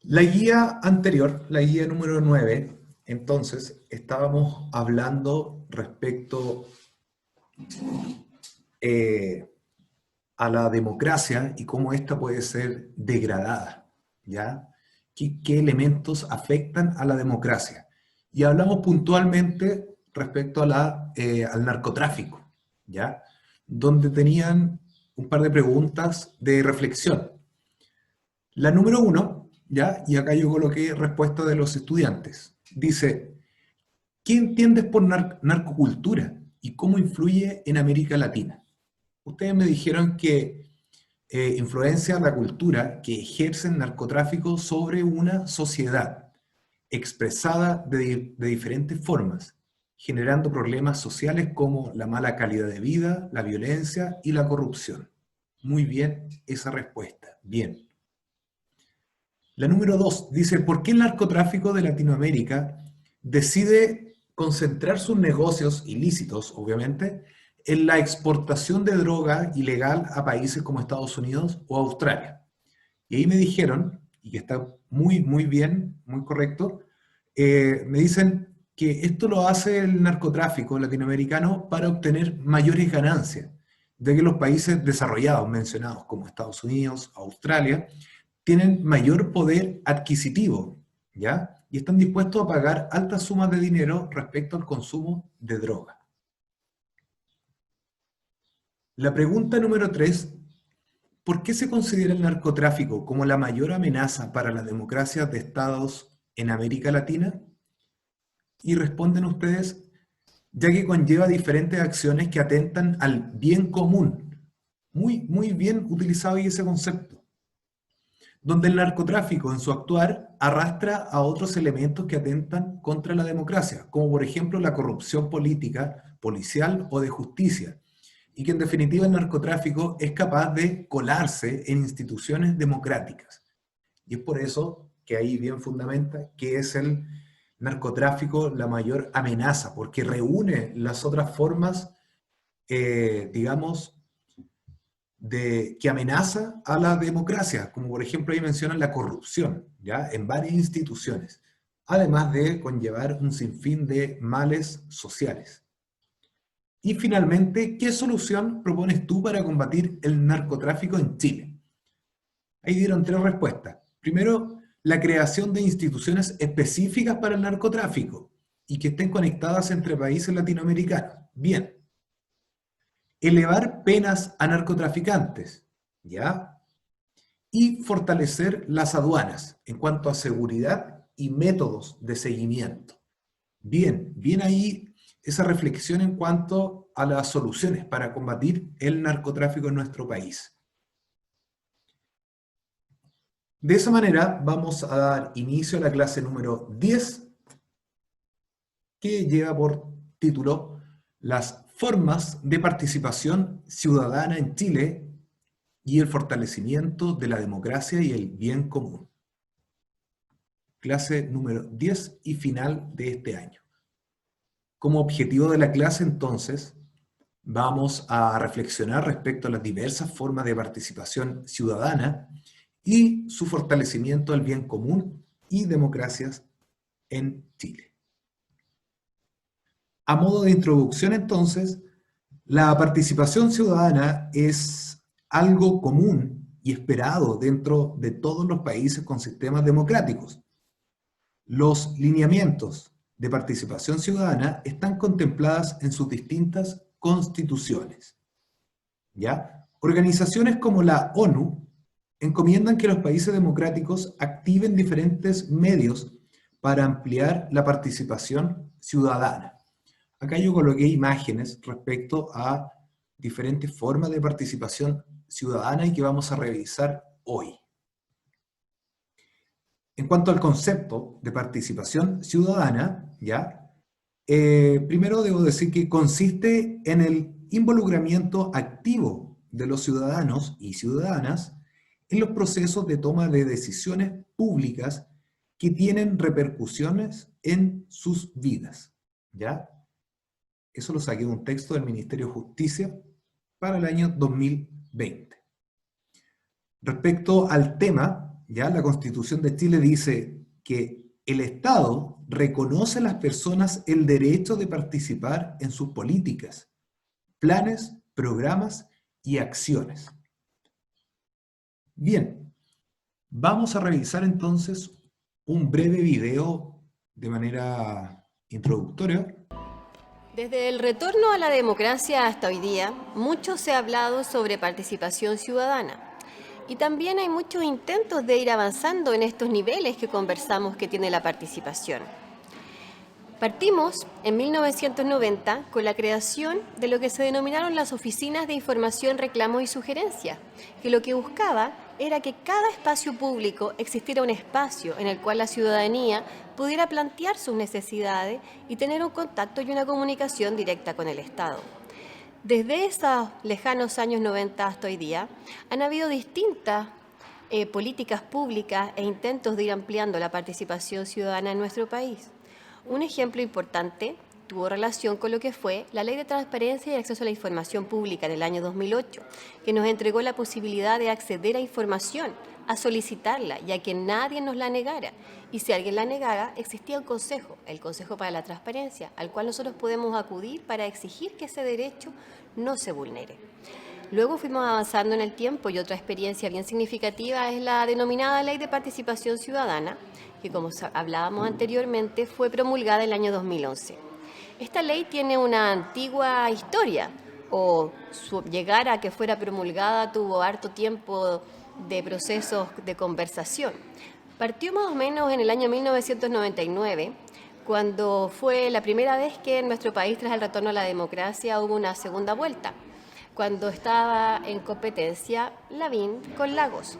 La guía anterior, la guía número 9, entonces estábamos hablando respecto eh, a la democracia y cómo ésta puede ser degradada, ¿ya? ¿Qué elementos afectan a la democracia? Y hablamos puntualmente respecto a al narcotráfico, ¿ya? Donde tenían un par de preguntas de reflexión. La número uno, ¿ya? Y acá yo coloqué respuesta de los estudiantes. Dice, ¿qué entiendes por narcocultura y cómo influye en América Latina? Ustedes me dijeron que influencia la cultura que ejerce el narcotráfico sobre una sociedad, expresada de diferentes formas, generando problemas sociales como la mala calidad de vida, la violencia y la corrupción. Muy bien esa respuesta. Bien. La número 2 dice, ¿por qué el narcotráfico de Latinoamérica decide concentrar sus negocios ilícitos, obviamente, en la exportación de droga ilegal a países como Estados Unidos o Australia? Y ahí me dijeron, y que está muy bien, muy correcto, me dicen que esto lo hace el narcotráfico latinoamericano para obtener mayores ganancias, ya que los países desarrollados mencionados como Estados Unidos, Australia, tienen mayor poder adquisitivo, ¿ya? Y están dispuestos a pagar altas sumas de dinero respecto al consumo de droga. La pregunta número 3: ¿por qué se considera el narcotráfico como la mayor amenaza para las democracias de estados en América Latina? Y responden ustedes, ya que conlleva diferentes acciones que atentan al bien común. Muy bien utilizado ahí ese concepto. Donde el narcotráfico en su actuar arrastra a otros elementos que atentan contra la democracia, como por ejemplo la corrupción política, policial o de justicia, y que en definitiva el narcotráfico es capaz de colarse en instituciones democráticas. Y es por eso que ahí bien fundamenta que es el narcotráfico la mayor amenaza, porque reúne las otras formas, digamos, que amenaza a la democracia, como por ejemplo ahí mencionan la corrupción, ¿ya? En varias instituciones, además de conllevar un sinfín de males sociales. Y finalmente, ¿qué solución propones tú para combatir el narcotráfico en Chile? Ahí dieron tres respuestas. Primero, la creación de instituciones específicas para el narcotráfico y que estén conectadas entre países latinoamericanos. Bien. Elevar penas a narcotraficantes, ¿ya? Y fortalecer las aduanas en cuanto a seguridad y métodos de seguimiento. Bien ahí esa reflexión en cuanto a las soluciones para combatir el narcotráfico en nuestro país. De esa manera vamos a dar inicio a la clase número 10, que lleva por título Las formas de participación ciudadana en Chile y el fortalecimiento de la democracia y el bien común. Clase número 10 y final de este año. Como objetivo de la clase, entonces, vamos a reflexionar respecto a las diversas formas de participación ciudadana y su fortalecimiento al bien común y democracias en Chile. A modo de introducción, entonces, la participación ciudadana es algo común y esperado dentro de todos los países con sistemas democráticos. Los lineamientos de participación ciudadana están contempladas en sus distintas constituciones, ¿ya? Organizaciones como la ONU encomiendan que los países democráticos activen diferentes medios para ampliar la participación ciudadana. Acá yo coloqué imágenes respecto a diferentes formas de participación ciudadana y que vamos a revisar hoy. En cuanto al concepto de participación ciudadana, ¿ya? Primero debo decir que consiste en el involucramiento activo de los ciudadanos y ciudadanas en los procesos de toma de decisiones públicas que tienen repercusiones en sus vidas, ¿ya? Eso lo saqué de un texto del Ministerio de Justicia para el año 2020. Respecto al tema, ya la Constitución de Chile dice que el Estado reconoce a las personas el derecho de participar en sus políticas, planes, programas y acciones. Bien, vamos a revisar entonces un breve video de manera introductoria. Desde el retorno a la democracia hasta hoy día, mucho se ha hablado sobre participación ciudadana. Y también hay muchos intentos de ir avanzando en estos niveles que conversamos que tiene la participación. Partimos en 1990 con la creación de lo que se denominaron las Oficinas de Información, Reclamos y Sugerencias, que lo que buscaba era que cada espacio público existiera un espacio en el cual la ciudadanía pudiera plantear sus necesidades y tener un contacto y una comunicación directa con el Estado. Desde esos lejanos años 90 hasta hoy día, han habido distintas políticas públicas e intentos de ir ampliando la participación ciudadana en nuestro país. Un ejemplo importante tuvo relación con lo que fue la Ley de Transparencia y Acceso a la Información Pública del año 2008, que nos entregó la posibilidad de acceder a información, a solicitarla y a que nadie nos la negara. Y si alguien la negara, existía un consejo, el Consejo para la Transparencia, al cual nosotros podemos acudir para exigir que ese derecho no se vulnere. Luego fuimos avanzando en el tiempo y otra experiencia bien significativa es la denominada Ley de Participación Ciudadana, que como hablábamos anteriormente fue promulgada en el año 2011. Esta ley tiene una antigua historia, o su llegar a que fuera promulgada tuvo harto tiempo de procesos de conversación. Partió más o menos en el año 1999, cuando fue la primera vez que en nuestro país, tras el retorno a la democracia, hubo una segunda vuelta, cuando estaba en competencia Lavín con Lagos.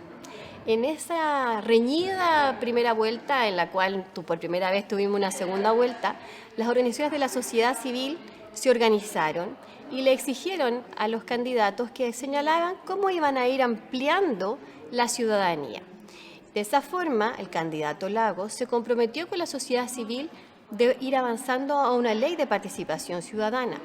En esa reñida primera vuelta, en la cual por primera vez tuvimos una segunda vuelta, las organizaciones de la sociedad civil se organizaron y le exigieron a los candidatos que señalaban cómo iban a ir ampliando la ciudadanía. De esa forma, el candidato Lagos se comprometió con la sociedad civil de ir avanzando a una ley de participación ciudadana.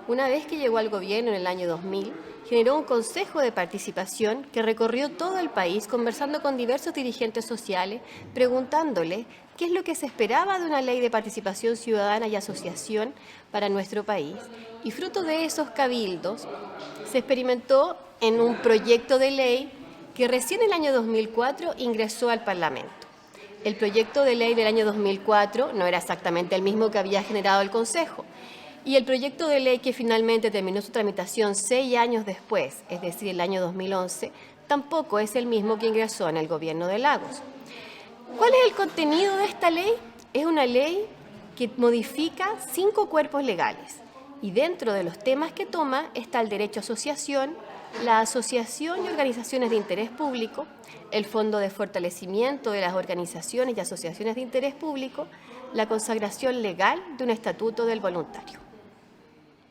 Una vez que llegó al gobierno en el año 2000, generó un consejo de participación que recorrió todo el país conversando con diversos dirigentes sociales, preguntándole qué es lo que se esperaba de una ley de participación ciudadana y asociación para nuestro país. Y fruto de esos cabildos, se experimentó en un proyecto de ley que recién en el año 2004 ingresó al Parlamento. El proyecto de ley del año 2004 no era exactamente el mismo que había generado el Consejo. Y el proyecto de ley que finalmente terminó su tramitación 6 años después, es decir, el año 2011, tampoco es el mismo que ingresó en el gobierno de Lagos. ¿Cuál es el contenido de esta ley? Es una ley que modifica 5 cuerpos legales. Y dentro de los temas que toma está el derecho a asociación, la asociación y organizaciones de interés público, el Fondo de Fortalecimiento de las Organizaciones y Asociaciones de Interés Público, la consagración legal de un estatuto del voluntario.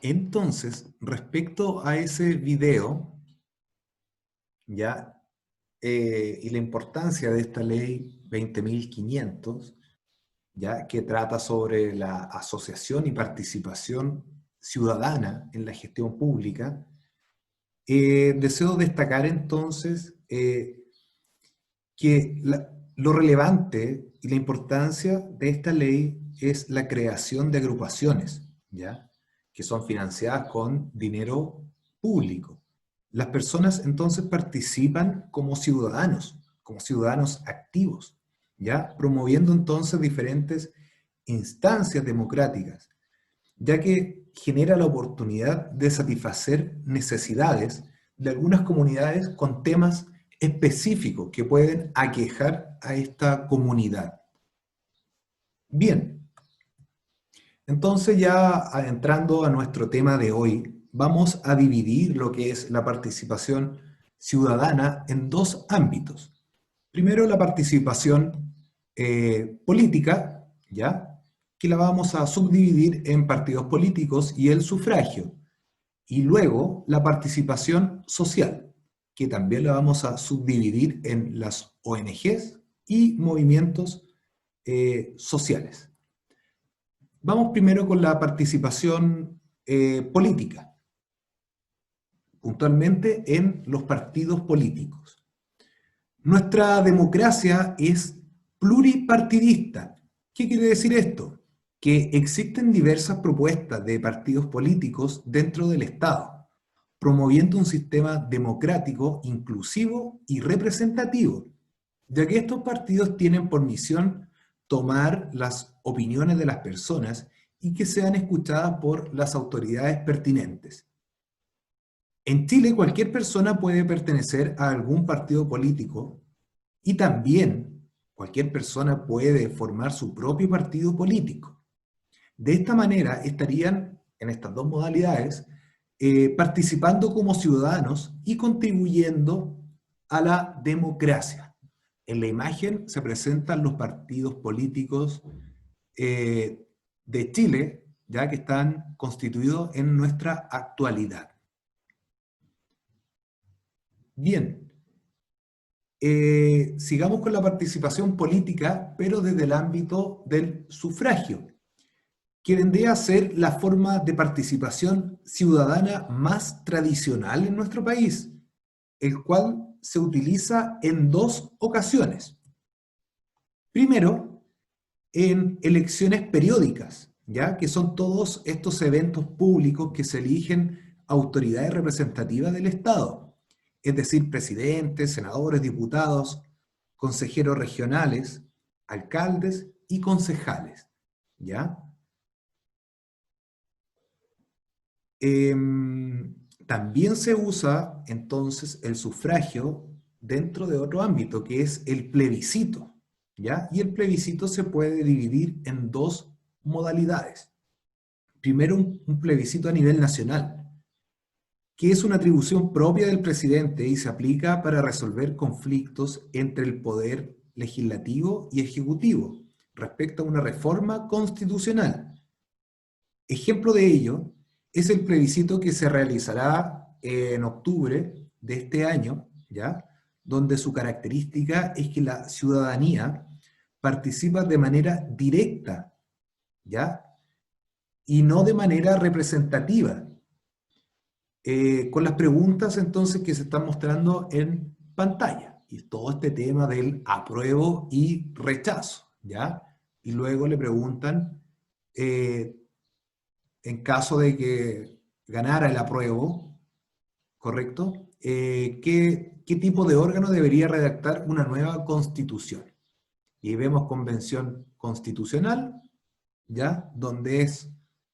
Entonces, respecto a ese video, ¿ya? Y la importancia de esta ley 20.500, ¿ya? Que trata sobre la asociación y participación ciudadana en la gestión pública, deseo destacar entonces que lo relevante y la importancia de esta ley es la creación de agrupaciones, ¿ya? Que son financiadas con dinero público. Las personas entonces participan como ciudadanos activos, ¿ya? Promoviendo entonces diferentes instancias democráticas, ya que genera la oportunidad de satisfacer necesidades de algunas comunidades con temas específicos que pueden aquejar a esta comunidad. Bien, entonces ya adentrando a nuestro tema de hoy, vamos a dividir lo que es la participación ciudadana en 2 ámbitos. Primero, la participación política, ¿ya? Que la vamos a subdividir en partidos políticos y el sufragio. Y luego, la participación social, que también la vamos a subdividir en las ONGs y movimientos sociales. Vamos primero con la participación política, puntualmente en los partidos políticos. Nuestra democracia es pluripartidista. ¿Qué quiere decir esto? Que existen diversas propuestas de partidos políticos dentro del Estado, promoviendo un sistema democrático, inclusivo y representativo, ya que estos partidos tienen por misión tomar las opiniones de las personas y que sean escuchadas por las autoridades pertinentes. En Chile, cualquier persona puede pertenecer a algún partido político y también cualquier persona puede formar su propio partido político. De esta manera estarían, en estas dos modalidades, participando como ciudadanos y contribuyendo a la democracia. En la imagen se presentan los partidos políticos de Chile, ya que están constituidos en nuestra actualidad. Bien, sigamos con la participación política, pero desde el ámbito del sufragio, que vendría a ser la forma de participación ciudadana más tradicional en nuestro país, el cual se utiliza en dos ocasiones. Primero, en elecciones periódicas, ¿ya? Que son todos estos eventos públicos que se eligen autoridades representativas del Estado, es decir, presidentes, senadores, diputados, consejeros regionales, alcaldes y concejales, ¿ya? También se usa entonces el sufragio dentro de otro ámbito, que es el plebiscito, ¿ya? Y el plebiscito se puede dividir en dos modalidades. Primero, un plebiscito a nivel nacional, que es una atribución propia del presidente y se aplica para resolver conflictos entre el poder legislativo y ejecutivo respecto a una reforma constitucional. Ejemplo de ello es el plebiscito que se realizará en octubre de este año, ¿ya? Donde su característica es que la ciudadanía participa de manera directa, ¿ya? Y no de manera representativa, con las preguntas entonces que se están mostrando en pantalla, y todo este tema del apruebo y rechazo, ¿ya? Y luego le preguntan, en caso de que ganara el apruebo, ¿correcto? ¿Qué tipo de órgano debería redactar una nueva constitución? Y vemos convención constitucional, ¿ya? Donde es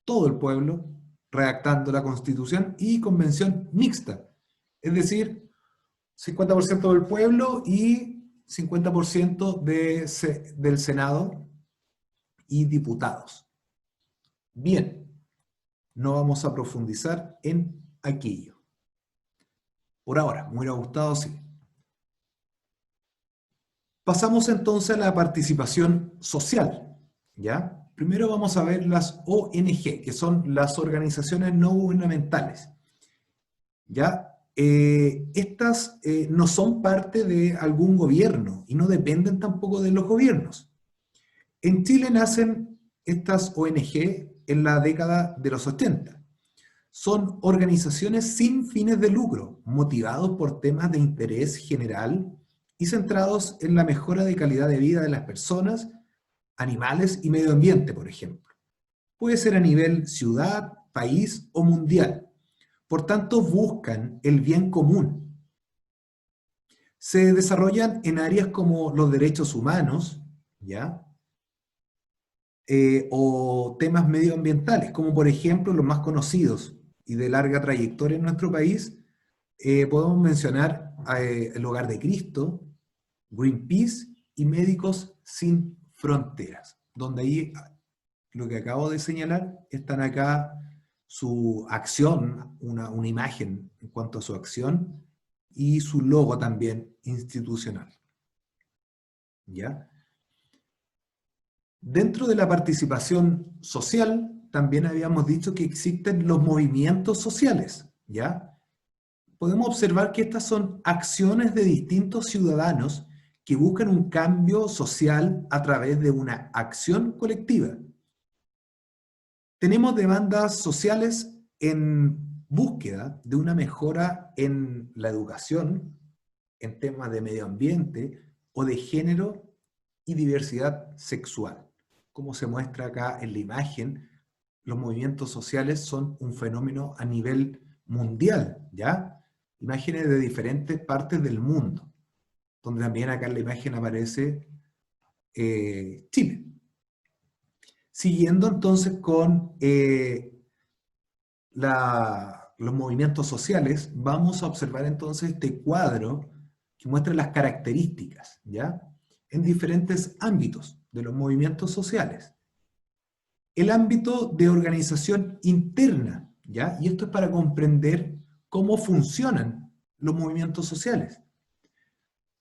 todo el pueblo redactando la constitución, y convención mixta, es decir, 50% del pueblo y 50% del Senado y diputados. Bien, no vamos a profundizar en aquello. Por ahora, me hubiera gustado, sí. Pasamos entonces a la participación social, ¿ya? Primero vamos a ver las ONG, que son las organizaciones no gubernamentales, ¿ya? Estas no son parte de algún gobierno y no dependen tampoco de los gobiernos. En Chile nacen estas ONG en la década de los 80. Son organizaciones sin fines de lucro, motivados por temas de interés general y centrados en la mejora de calidad de vida de las personas, animales y medio ambiente, por ejemplo. Puede ser a nivel ciudad, país o mundial. Por tanto, buscan el bien común. Se desarrollan en áreas como los derechos humanos, ¿ya? O temas medioambientales, como por ejemplo los más conocidos y de larga trayectoria en nuestro país, podemos mencionar el Hogar de Cristo, Greenpeace y Médicos Sin Fronteras, donde ahí lo que acabo de señalar, están acá su acción, una imagen en cuanto a su acción, y su logo también institucional. ¿Ya? Dentro de la participación social, también habíamos dicho que existen los movimientos sociales, ¿ya? Podemos observar que estas son acciones de distintos ciudadanos que buscan un cambio social a través de una acción colectiva. Tenemos demandas sociales en búsqueda de una mejora en la educación, en temas de medio ambiente o de género y diversidad sexual. Como se muestra acá en la imagen, los movimientos sociales son un fenómeno a nivel mundial, ¿ya? Imágenes de diferentes partes del mundo, donde también acá en la imagen aparece Chile. Siguiendo entonces con los movimientos sociales, vamos a observar entonces este cuadro que muestra las características, ¿ya? En diferentes ámbitos de los movimientos sociales. El ámbito de organización interna, ¿ya? Y esto es para comprender cómo funcionan los movimientos sociales.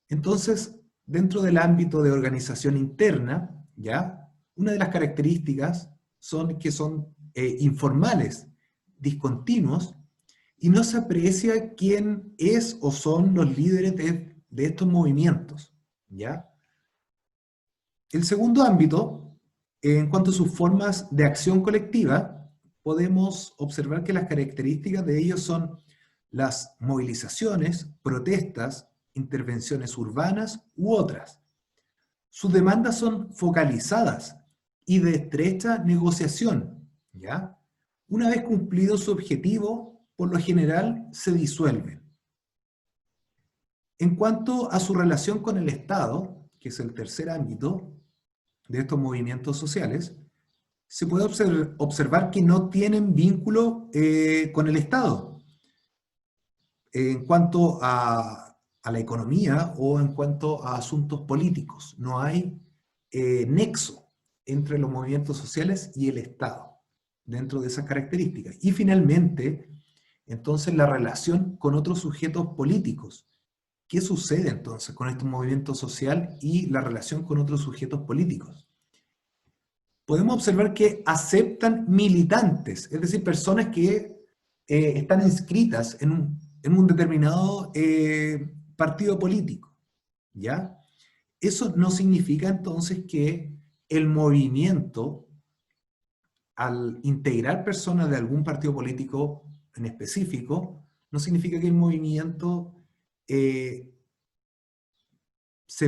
Entonces, dentro del ámbito de organización interna, ¿ya? Una de las características son que son informales, discontinuos, y no se aprecia quién es o son los líderes de estos movimientos, ¿ya? El segundo ámbito, en cuanto a sus formas de acción colectiva, podemos observar que las características de ellos son las movilizaciones, protestas, intervenciones urbanas u otras. Sus demandas son focalizadas y de estrecha negociación, ¿ya? Una vez cumplido su objetivo, por lo general se disuelven. En cuanto a su relación con el Estado, que es el tercer ámbito de estos movimientos sociales, se puede observar que no tienen vínculo con el Estado en cuanto a la economía o en cuanto a asuntos políticos. No hay nexo entre los movimientos sociales y el Estado dentro de esas características. Y finalmente, entonces, la relación con otros sujetos políticos. ¿Qué sucede entonces con este movimiento social y la relación con otros sujetos políticos? Podemos observar que aceptan militantes, es decir, personas que están inscritas en un determinado partido político, ¿ya? Eso no significa entonces que el movimiento, al integrar personas de algún partido político en específico, no significa que el movimiento se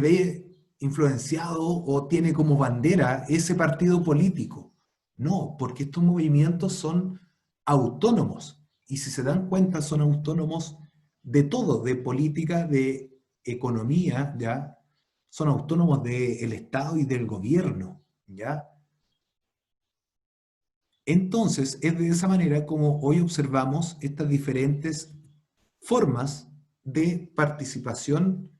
ve influenciado o tiene como bandera ese partido político. No, porque estos movimientos son autónomos. Y si se dan cuenta, son autónomos de todo, de política, de economía, ¿ya? Son autónomos del Estado y del gobierno, ¿ya? Entonces, es de esa manera como hoy observamos estas diferentes formas de participación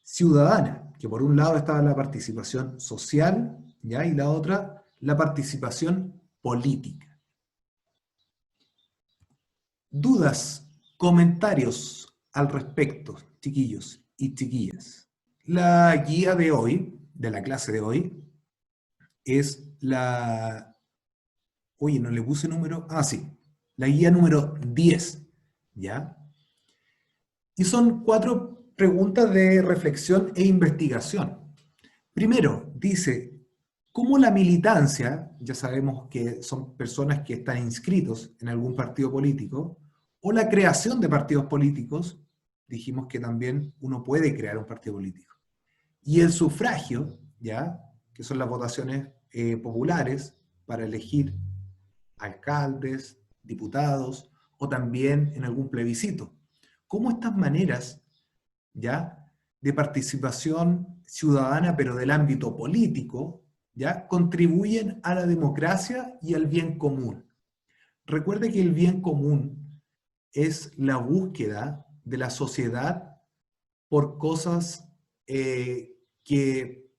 ciudadana, que por un lado estaba la participación social, ¿ya? Y la otra, la participación política. ¿Dudas, comentarios al respecto, chiquillos y chiquillas? La guía de hoy, de la clase de hoy, es la... Oye, no le puse número... Ah, sí. La guía número 10, ¿ya? Y son 4 preguntas de reflexión e investigación. Primero, dice, ¿cómo la militancia, ya sabemos que son personas que están inscritos en algún partido político, o la creación de partidos políticos, dijimos que también uno puede crear un partido político, y el sufragio, ¿ya? Que son las votaciones populares para elegir alcaldes, diputados, o también en algún plebiscito. ¿Cómo estas maneras, ¿ya?, de participación ciudadana, pero del ámbito político, ¿ya?, contribuyen a la democracia y al bien común? Recuerde que el bien común es la búsqueda de la sociedad por cosas que,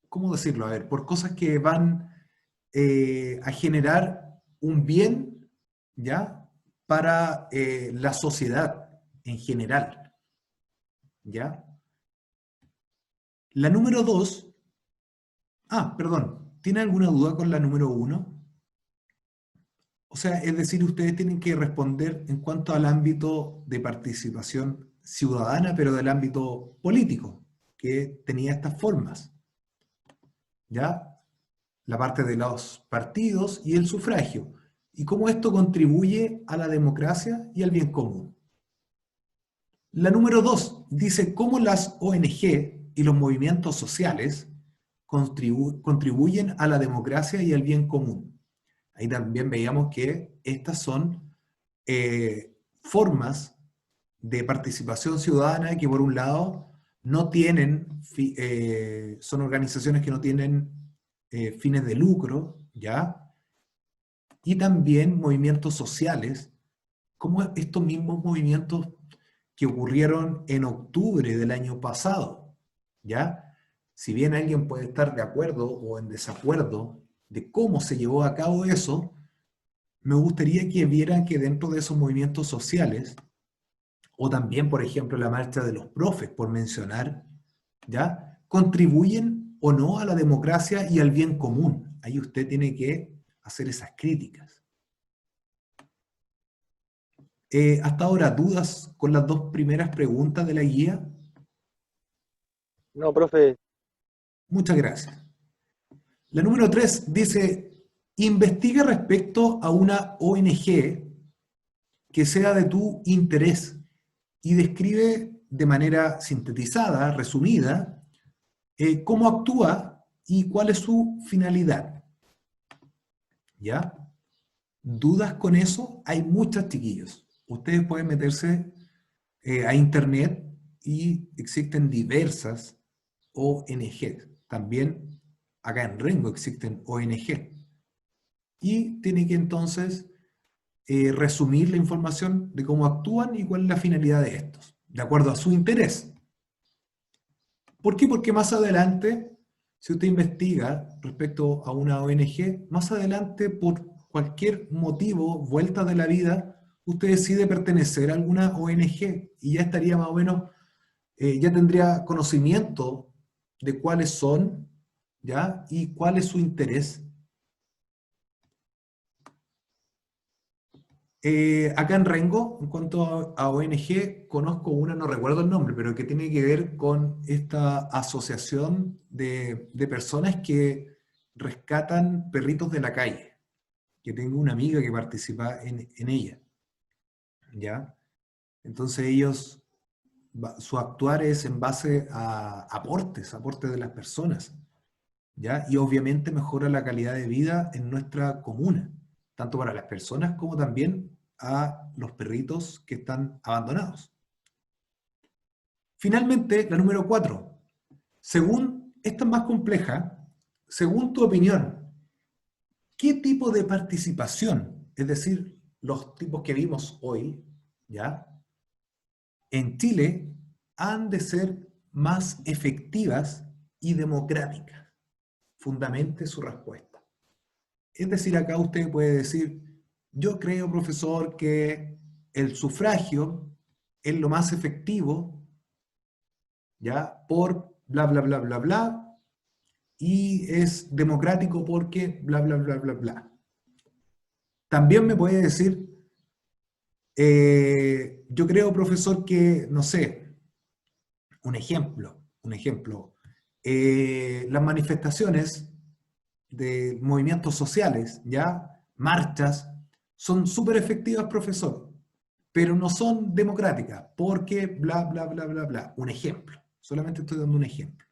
¿cómo decirlo? A ver, por cosas que van a generar un bien, ¿ya?, para la sociedad en general, ¿ya? La número 2, perdón, ¿tiene alguna duda con la número 1? O sea, es decir, ustedes tienen que responder en cuanto al ámbito de participación ciudadana, pero del ámbito político, que tenía estas formas, ¿ya? La parte de los partidos y el sufragio, y cómo esto contribuye a la democracia y al bien común. La número 2 dice cómo las ONG y los movimientos sociales contribuyen a la democracia y al bien común. Ahí también veíamos que estas son formas de participación ciudadana que por un lado no tienen, son organizaciones que no tienen fines de lucro, ¿ya? Y también movimientos sociales, como estos mismos movimientos que ocurrieron en octubre del año pasado, ¿ya? Si bien alguien puede estar de acuerdo o en desacuerdo de cómo se llevó a cabo eso, me gustaría que vieran que dentro de esos movimientos sociales, o también, por ejemplo, la marcha de los profes, por mencionar, ¿ya? Contribuyen o no a la democracia y al bien común. Ahí usted tiene que hacer esas críticas. Hasta ahora, ¿dudas con las dos primeras preguntas de la guía? No, profe. Muchas gracias. La número 3 dice, investiga respecto a una ONG que sea de tu interés y describe de manera sintetizada, resumida, cómo actúa y cuál es su finalidad. ¿Ya? ¿Dudas con eso? Hay muchas, chiquillos. Ustedes pueden meterse a internet y existen diversas ONG. También acá en Rengo existen ONG. Y tiene que entonces resumir la información de cómo actúan y cuál es la finalidad de estos, de acuerdo a su interés. ¿Por qué? Porque más adelante, si usted investiga respecto a una ONG, más adelante, por cualquier motivo, vuelta de la vida, usted decide pertenecer a alguna ONG y ya estaría más o menos, ya tendría conocimiento de cuáles son, ¿ya? Y cuál es su interés. Acá en Rengo, en cuanto a ONG, conozco una, no recuerdo el nombre, pero que tiene que ver con esta asociación de personas que rescatan perritos de la calle, que tengo una amiga que participa en ella, ¿ya? Entonces ellos, su actuar es en base a aportes de las personas, ¿ya? Y obviamente mejora la calidad de vida en nuestra comuna, tanto para las personas como también a los perritos que están abandonados. Finalmente, la número 4. Según, esta es más compleja, según tu opinión, ¿qué tipo de participación, es decir, los tipos que vimos hoy, ¿ya? En Chile han de ser más efectivas y democráticas? Fundamente su respuesta. Es decir, acá usted puede decir, yo creo, profesor, que el sufragio es lo más efectivo, ¿ya? Por bla, bla, bla, bla, bla, y es democrático porque bla, bla, bla, bla, bla. También me puede decir, yo creo, profesor, que, no sé, un ejemplo, las manifestaciones de movimientos sociales, ¿ya? Marchas, son súper efectivas, profesor, pero no son democráticas, porque bla, bla, bla, bla, bla. Un ejemplo, solamente estoy dando un ejemplo.